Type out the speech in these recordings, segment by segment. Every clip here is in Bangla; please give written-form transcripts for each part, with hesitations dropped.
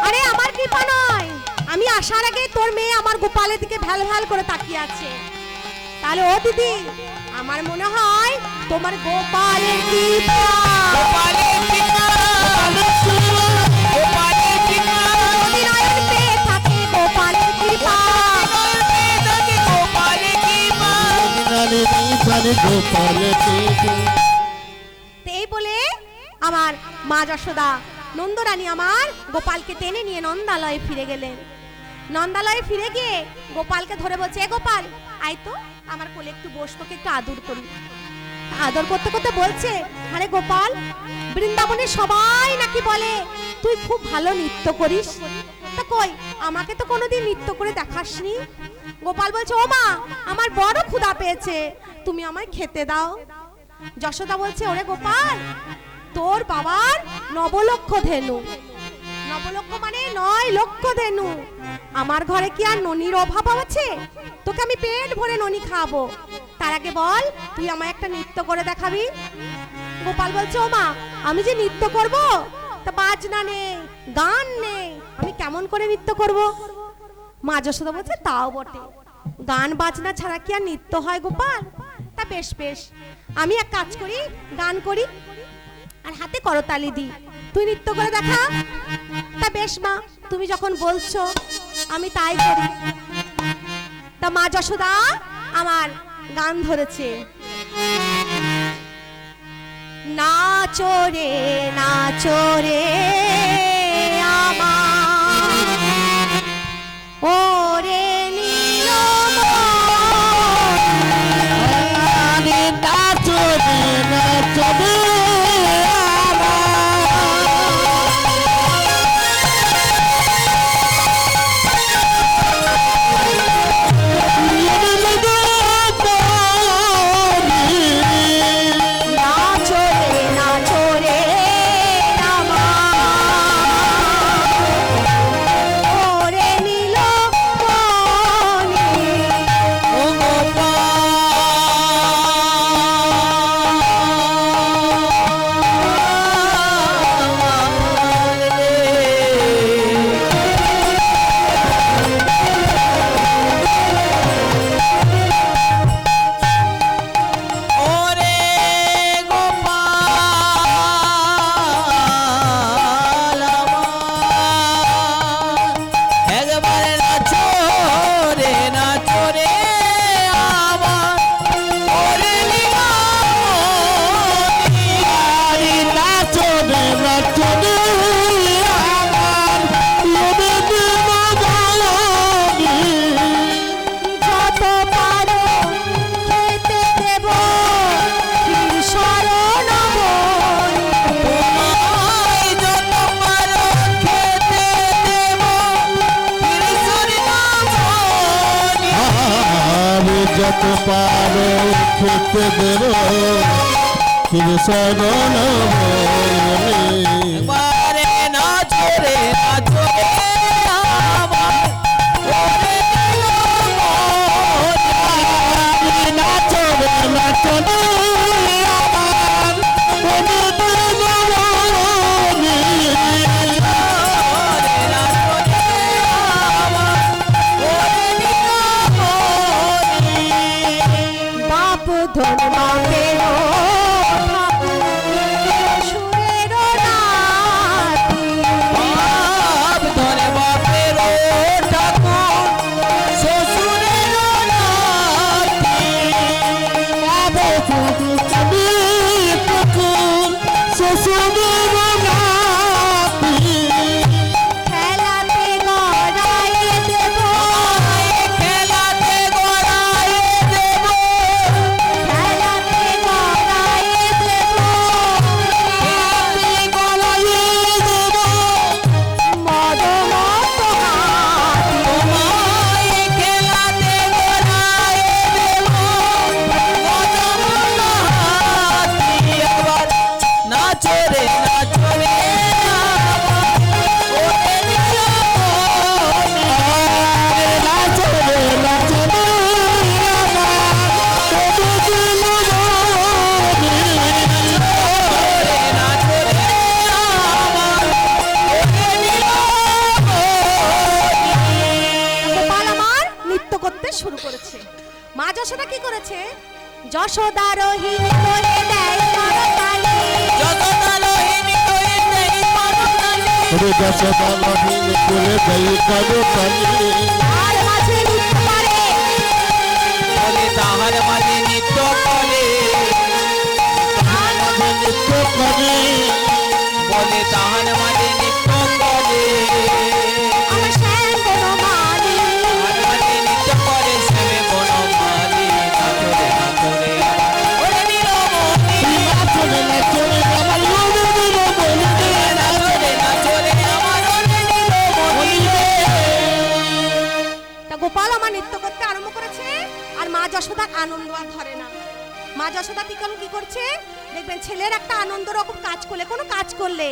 আরে আমার কৃপা নয়, আমি আসার আগে তোর মেয়ে আমার গোপালের দিকে ভ্যাল ভ্যাল করে তাকিয়ে আছে। তাহলে ও দিদি, আমার মনে হয় তোমার গোপালের কৃপা, গোপালের কৃপা, গোপালের কৃপা, নয়ন পেয়ে থাকে গোপালের কৃপা, নয়ন পেয়ে থাকে গোপালের কৃপা। এই বলে আমার মা যশোদা নন্দরানী আমার গোপালকে টেনে নিয়ে নন্দালয়ে ফিরে গেলেন। নন্দালয়ে ফিরে গিয়ে গোপালকে ধরে বলছে, এ গোপাল আয় তো আমার কোলে একটু বস, তোকে একটু আদর করি। আদর করতে করতে বলছে, আরে গোপাল, বৃন্দাবনে সবাই নাকি বলে তুই খুব ভালো নৃত্য করিস, তা কই আমাকে তো কোনোদিন নৃত্য করে দেখাসনি। গোপাল বলছে, ও মা, আমার বড় ক্ষুধা পেয়েছে, তুমি আমায় খেতে দাও। যশোদা বলছে, ওরে গোপাল, তোর বাবার 9 লক্ষ ধেনু, 9 লক্ষ মানে 9 লক্ষ ধেনু, আমার ঘরে কি আর ননির অভাব আছে? তোকে আমি পেট ভরে ননি খাবো, তার আগে বল তুই আমায় একটা নৃত্য করে দেখাবি। গোপাল বলছে, ও মা, আমি যে নৃত্য করব তা বাজনা নেই, গান নেই, আমি কেমন করে নৃত্য করব? মা যশোদা বলছে, তাও বটে, গান বাজনা ছাড়া কি আর নৃত্য হয় গোপাল? তা বেশ বেশ, আমি এক কাজ করি, গান করি আর হাতে করতালি দি, তুই নৃত্য করে দেখা। তা বেশ মা, তুমি যখন বলছো আমি তাই করি। তা মা যশোদা আমার গান ধরেছে, নাচো রে নাচো রে আমার ওরে যত পারো খেতে দেব কৃষ্ণ বারে নাচো রে নাচো রে আমার ওরে নাচো রে নাচো রে আমার বাপ ধন বাপের যশোদা কি করেছে? যশোদা রোহিণী করে দেয় করতালি। যশোদা রোহিণী করে দেয় করতালি। ওরে যশোদা রোহিণী করে দেয় করতালি। আর মাঝে নৃত্য করে, বলে তাহার মাঝে নৃত্য করে। মাঝে নৃত্য করে। বলে তাহার মাঝে নৃত্য করে। আমার শ্যাম বনমালী। তাহার মাঝে নৃত্য করে শ্যামে বনমালী। নাচরে নাচরে ওরে নীলমণি। নাচরে নাচরে আমার মনে নীলমণি। নাচরে নাচরে আমার ওরে নীলমণি রে। তা গোপাল আমার নৃত্য করতে আরম্ভ করেছে, আর মা যশোদার আনন্দ আর ধরে না। মা যশোদা কি করছে? দেখবেন ছেলের একটা আনন্দ রকম কাজ করলে, কোনো কাজ করলে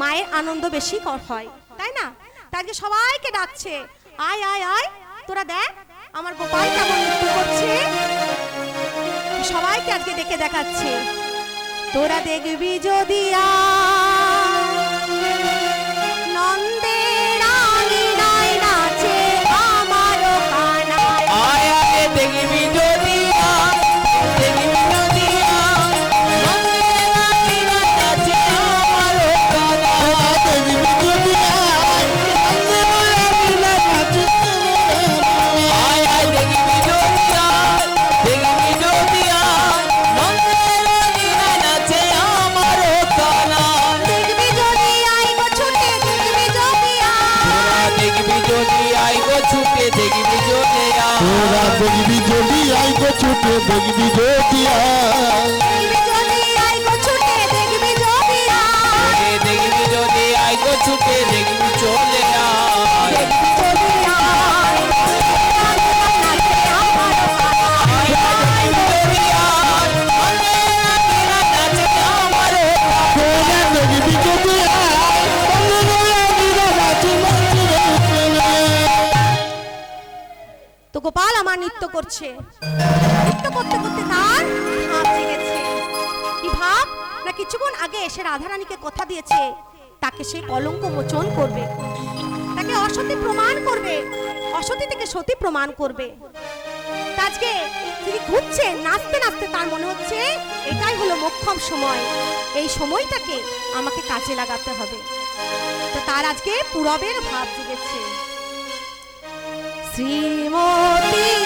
মায়ের আনন্দ বেশি হয়, তাই না? তাকে সবাইকে ডাকছে, আয় আয় আয়, তোরা দেখ আমার গোপাল কেমন নৃত্য করছে। সবাইকে আজকে ডেকে দেখাচ্ছে, তোরা দেখবি যদি নন্দের রানী নাই নাচে আমারও কানায়। আয় আয় দেখবি যদি দেখবি যদি নন্দের রানী নাচে আমারও কানায়। দেখবি যদি আয় আয় দেখবি যদি দেখবি যদি নন্দের রানী নাচে আমারও কানায়। দেখবি যদি আই গো ছুটে, দেখবি যদি দেখবি যদি আই গো ছুটে দেখবি যদি তোরা দেখবি যদি আই গো ছুটে দেখবি যদি দেখবি যদি আই গো ছুটে, দেখবি যদি দেখবি যদি আই গো ছুটে দেখবি চলে আয়। যদি নাচে আমারও কানায়। তোরা দেখবি যদি তো গোপাল আমার নৃত্য করছে, নৃত্য করতে করতে তার ভাব জেগেছে। কি ভাব? না কিছুক্ষণ আগে এসে রাধারানীকে কথা দিয়েছে তাকে সে কলঙ্ক মোচন করবে, তাকে অসতী প্রমাণ করবে, অসতী থেকে সতী প্রমাণ করবে। তা আজকে তিনি ঘুরছে নাচতে নাচতে, তার মনে হচ্ছে এটাই হলো মোক্ষম সময়, এই সময়টাকে আমাকে কাজে লাগাতে হবে। তো তার আজকে পূরবের ভাব জেগেছে। শ্রীমতীর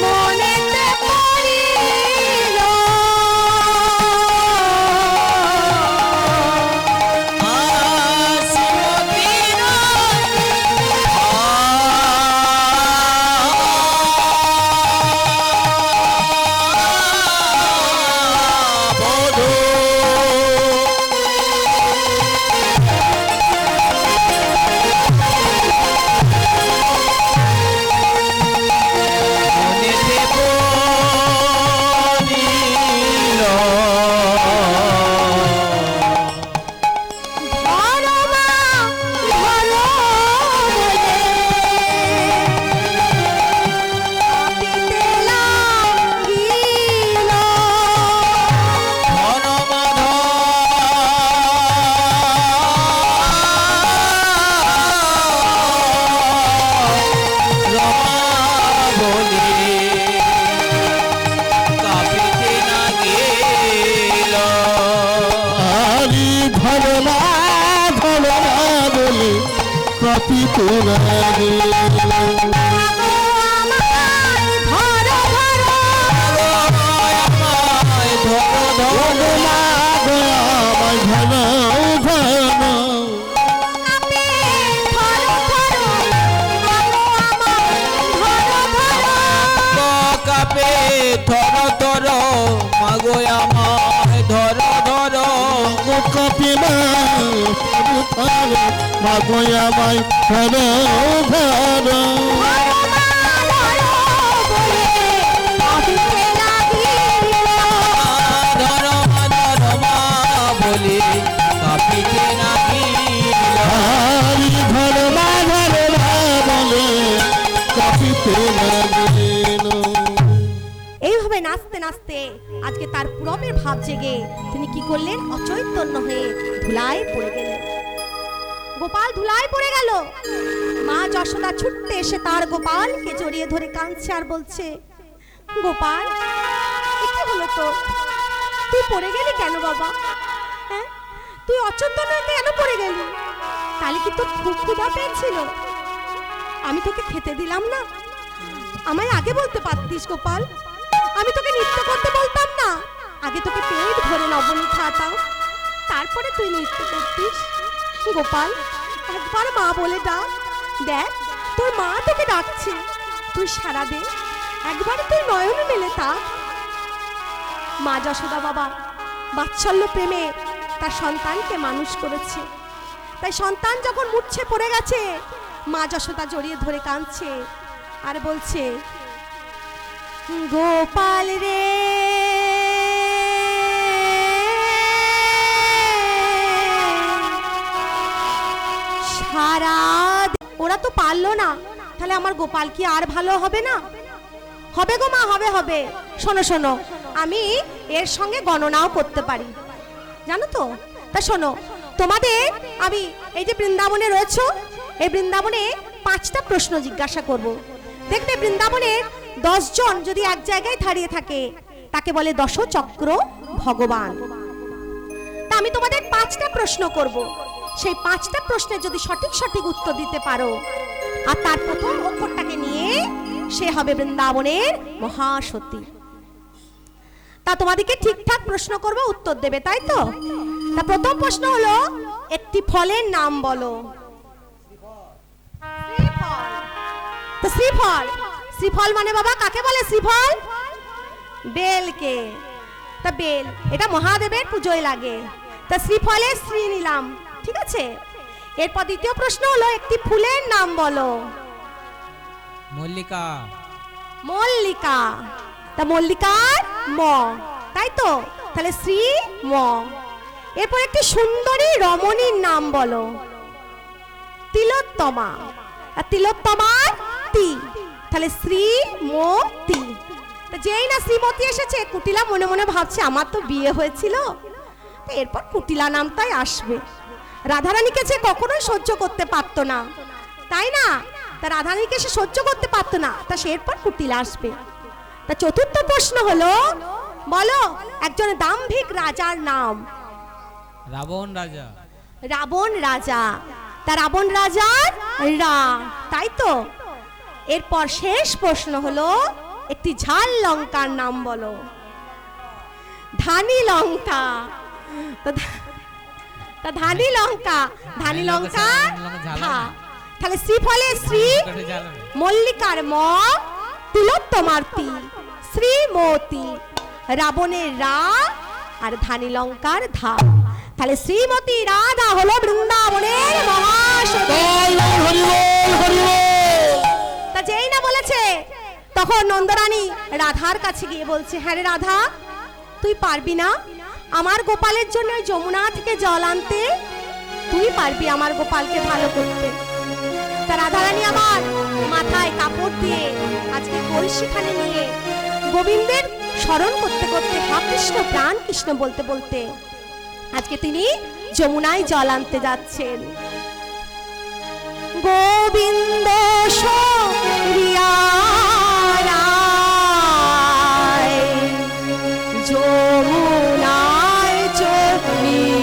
মনেতে পড়িল কাঁপিতে লাগে ধর ধর মাগো আমায় ধর ধর কপি মাগোয়া মাই ধর ধর ধর মা বলে কাঁপিতে নাগিল হরি ধর মা বলে আজকে তার পুরবের ভাব জেগে তিনি কি করলেন, অচৈতন্য হয়ে ধুলায় পড়ে গেলেন। গোপাল ধুলায় পড়ে গেল। মা যশোদা ছুটতে এসে তার গোপালকে জড়িয়ে ধরে কাঁদছে আর বলছে, গোপাল এ কি হলো তো, তুই পড়ে গেলি কেন বাবা? হ্যাঁ, তুই অচৈতন্য হয়ে কেন পড়ে গেলি? তাহলে কি তোর খুব ক্ষুধা পেয়েছিল? আমি তোকে খেতে দিলাম না? আমায় আগে বলতে পারতিস গোপাল, আমি তোকে নৃত্য করতে বলতাম না? আগে তোকে পেট ভরে লবণ খাওয়াতাম, তারপরে তুই নৃত্য করতিস। গোপাল একবার মা বলে ডাক, দেখ তোর মা তোকে ডাকছে, তুই সারা দে, একবার তুই নয়ন মেলে তাক। মা যশোদা বাবা বাৎসল্য প্রেমে তার সন্তানকে মানুষ করেছে, তাই সন্তান যখন মূর্ছে পড়ে গেছে মা যশোদা জড়িয়ে ধরে কাঁদছে আর বলছে, গোপাল রে সারা। ওরা তো পারলো না, তাহলে আমার গোপাল কি আর ভালো হবে না? হবে গো মা, হবে হবে। শোনো শোনো, আমি এর সঙ্গে গণনাও করতে পারি, জানো তো? তা শোনো, তোমাদের আমি এই যে বৃন্দাবনে রয়েছো, এই বৃন্দাবনে 5টা প্রশ্ন জিজ্ঞাসা করব। দেখবে বৃন্দাবনের 10 জন যদি এক জায়গায় দাঁড়িয়ে থাকে তাকে বলে দশচক্র ভগবান। তা আমি তোমাদের 5টা প্রশ্ন করব, সেই 5টা প্রশ্নের যদি সঠিক সঠিক উত্তর দিতে পারো আর তার প্রথম অক্ষরটাকে নিয়ে সে হবে বৃন্দাবনের মহাসতী। তা তোমাদেরকে ঠিকঠাক প্রশ্ন করব, উত্তর দেবে, তাই তো? তা প্রথম প্রশ্ন হলো, একটি ফলের নাম বলো। তো শ্রীফল, শ্রীফল মানে বাবা কাকে বলে? শ্রীফল বেলকে। তা বেল এটা মহাদেবের পুজোয় লাগে, তা শ্রীফলে শ্রী নিলাম, ঠিক আছে। এরপর দ্বিতীয় প্রশ্ন হলো, একটি ফুলের নাম বলো। মল্লিকা। মল্লিকা, তা মল্লিকার ম, তাই তো? তাহলে শ্রী ম। এরপর একটি সুন্দরী রমণীর নাম বলো। তিলোত্তমা, আর তিলোত্তমার তি, তাহলে শ্রীমতী। তা যেই না শ্রীমতী এসেছে, কুটিলা মনে মনে ভাবছে আমার তো বিয়ে হয়েছিল, এরপর কুটিলা নামটাই আসবে। রাধারানীকে সে কখনোই সহ্য করতে পারতো না, তাই না? তা রাধারানীকে সে সহ্য করতে পারতো না, তা সে এরপর কুটিলা আসবে। তা চতুর্থ প্রশ্ন হলো, বলো একজন দাম্ভিক রাজার নাম। রাবণ রাজা। রাবণ রাজা, তা রাবণ রাজার রা, তাই তো? এরপর শেষ প্রশ্ন হলো, একটি ঝাল লঙ্কার নাম বলো। ধানি লঙ্কা, তা ধানি লঙ্কা, ধানি লঙ্কা ধা, তাহলে শ্রীফলে শ্রী, মল্লিকার ম, তিলোত্তমার তি, শ্রীমতী, রাবণের রা আর ধানি লঙ্কার ধা। তাহলে শ্রীমতী রাধা হলো বৃন্দাবনের মহাসতী। তা যেই না বলেছে, তখন নন্দরানী রাধার কাছে গিয়ে বলছে, হ্যাঁ রে রাধা, তুই পারবি না আমার গোপালের জন্য যমুনা থেকে জল আনতে? তুই পারবি আমার গোপালকে ভালো করতে? তা রাধারানী আমার মাথায় কাপড় দিয়ে আজকে কলসিখানে নিয়ে গোবিন্দের স্মরণ করতে করতে হা কৃষ্ণ প্রাণ কৃষ্ণ বলতে বলতে আজকে তিনি যমুনায় জল আনতে যাচ্ছেন। গোবিন্দ সরিয়া যমুনায় চলিল,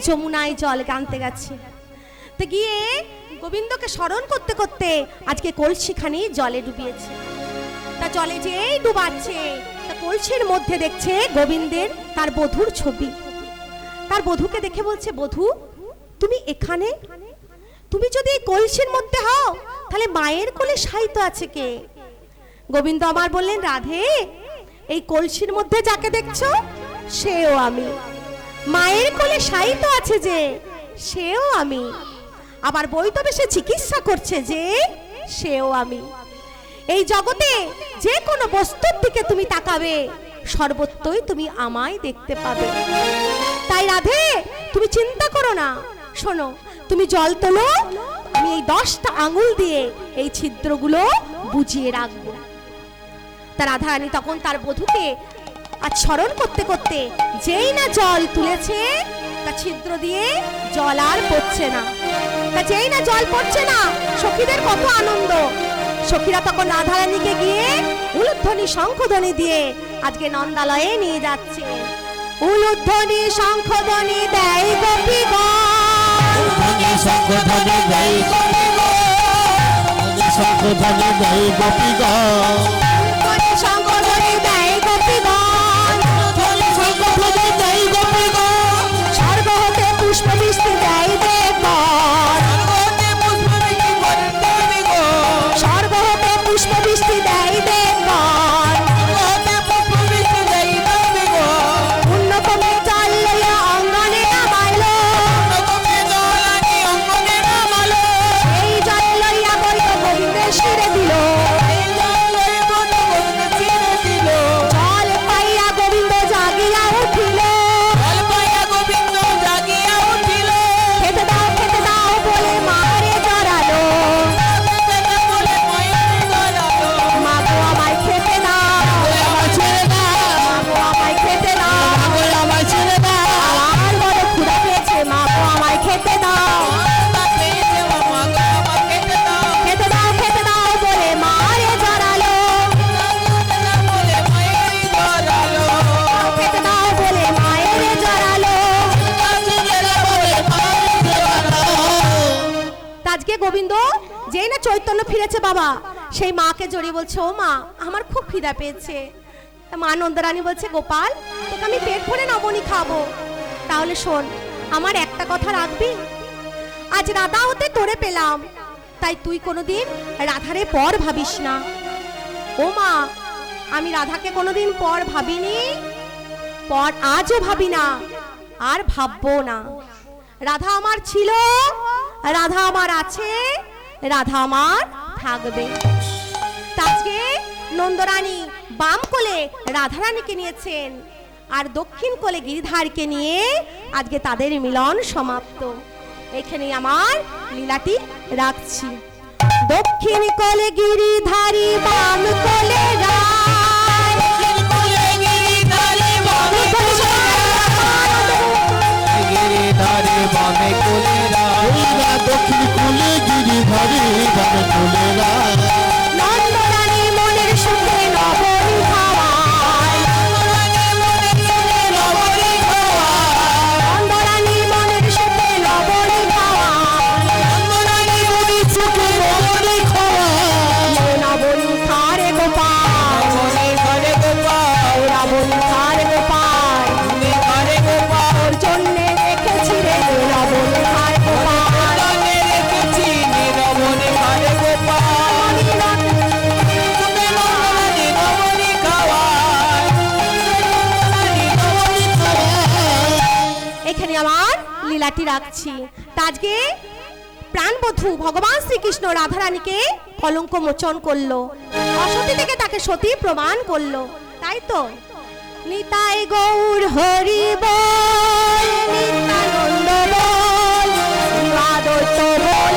যমুনায় জল আনতে গেছে। তো গিয়ে গোবিন্দকে স্মরণ করতে করতে আজকে কলসিখানি জলে ডুবিয়েছে। তা জলে যেই ডুবাচ্ছে তা কলসির মধ্যে দেখছে গোবিন্দের তার বধূর ছবি। তার বধূকে দেখে বলছে, বধূ তুমি এখানে? তুমি যদি এই কলসির মধ্যে হও তাহলে মায়ের কোলে শায়িত আছে কে? গোবিন্দ আমার বললেন, রাধে এই কলসির মধ্যে যাকে দেখছো সেও আমি, মায়ের কোলে শায়িত আছে যে সেও আমি, আবার বৈতবেশে চিকিৎসা করছে যে সেও আমি। এই জগতে যে কোনো বস্তুর দিকে তুমি তাকাবে সর্বত্রই তুমি আমায় দেখতে পাবে। তাই রাধে তুমি চিন্তা করো না, শোনো তুমি জল তোলো, আমি এই 10টা আঙুল দিয়ে এই ছিদ্রগুলো বুঝিয়ে রাখবো। তা রাধারানী তখন তার বধূকে আর স্মরণ করতে করতে যেই না জল তুলেছে তা ছিদ্র দিয়ে জল আর পড়ছে না। তা যেই না জল পড়ছে না সখীদের কত আনন্দ। সখীরা তখন রাধারানীকে গিয়ে উলুধ্বনি শঙ্খধ্বনি দিয়ে আজকে নন্দালয়ে নিয়ে যাচ্ছে। উলুধ্বনি শঙ্খধ্বনি দেয় গোপীগণ, শঙ্খধ্বনি দেয় গোপীগণ, শঙ্খধ্বনি দেয় গোপীগণ, শঙ্খধ্বনি দেয় গোপীগণ, শঙ্খধ্বনি দেয় গোপীগণ, স্বর্গ হতে পুষ্প বৃষ্টি দেয় দেবগণ, স্বর্গ হতে পুষ্প বৃষ্টি দেয় দেবগণ, পুণ্যকমে জল লইয়া অঙ্গনে নামাইলো, এই জল লইয়া বৈত গোবিন্দের শিরে দিল, জল পাইয়া গোবিন্দ জাগিয়া উঠিল, খেতে দাও বলে মারে জড়ালো, মাগো আমায় খেতে দাও, মাগো আমায় খেতে দাও, আমার বড় ক্ষুধা পেয়েছে, মাগো আমায় খেতে দাও, খেতে দাও বলে মারে জড়ালো, খেতে দাও বলে মায়ের জড়ালো। আজকে গোবিন্দ যেই না চৈতন্য ফিরেছে বাবা সেই মাকে জড়িয়ে বলছে, ও মা আমার খুব খিদা পেয়েছে। তা মা নন্দরানী বলছে, গোপাল তোকে আমি পেট ভরে নবনী খাবো। তাহলে শোন, আমার একটা কথা রাখবি, আজ রাধা হতে তোরে পেলাম, তাই তুই কোনোদিন রাধারে পর ভাবিস না। ও মা আমি রাধাকে কোনোদিন পর ভাবিনি, পর আজও ভাবি না, আর ভাববো না। রাধা আমার ছিল, রাধা আমার আছে, রাধা আমার থাকবে। আজকে নন্দরানী বাম কোলে রাধারানীকে নিয়েছেন আর দক্ষিণ কোলে গিরিধারকে নিয়ে আজকে তাদের মিলন সমাপ্ত। এখানে আমার লীলাটি রাখছি। দক্ষিণ কোলে গিরিধারী, বাম কোলে রায়, গিরিধারে বামে কোলেরা, দক্ষিণ কুলে গিরিধারী বামে কোলেরা, নন্দরানী মনের সুখে নবনী খাওয়ায়, নন্দরানী মনের সুখে নবনী খাওয়ায়, নবনী খারে গোপাল, ঘরে গোপাল, নবনী খারে গোপাল, ঘরে গোপাল, ওর জন্যে রেখেছি রে নবনী খারে গোপাল, রেখেছি নীরবনে ঘরে গোপাল, নীরবনে খাওয়ায়, এখানে আমার লীলাটি রাখছি। তা আজকে প্রাণবধূ ভগবান শ্রীকৃষ্ণ রাধারানীকে কলঙ্ক মোচন করলো, অসতী থেকে তাকে সতী প্রমাণ করলো, তাই তো। নিতাই গৌর হরি বল, নিত্যানন্দ বল, শ্রীবাদত্ত বল।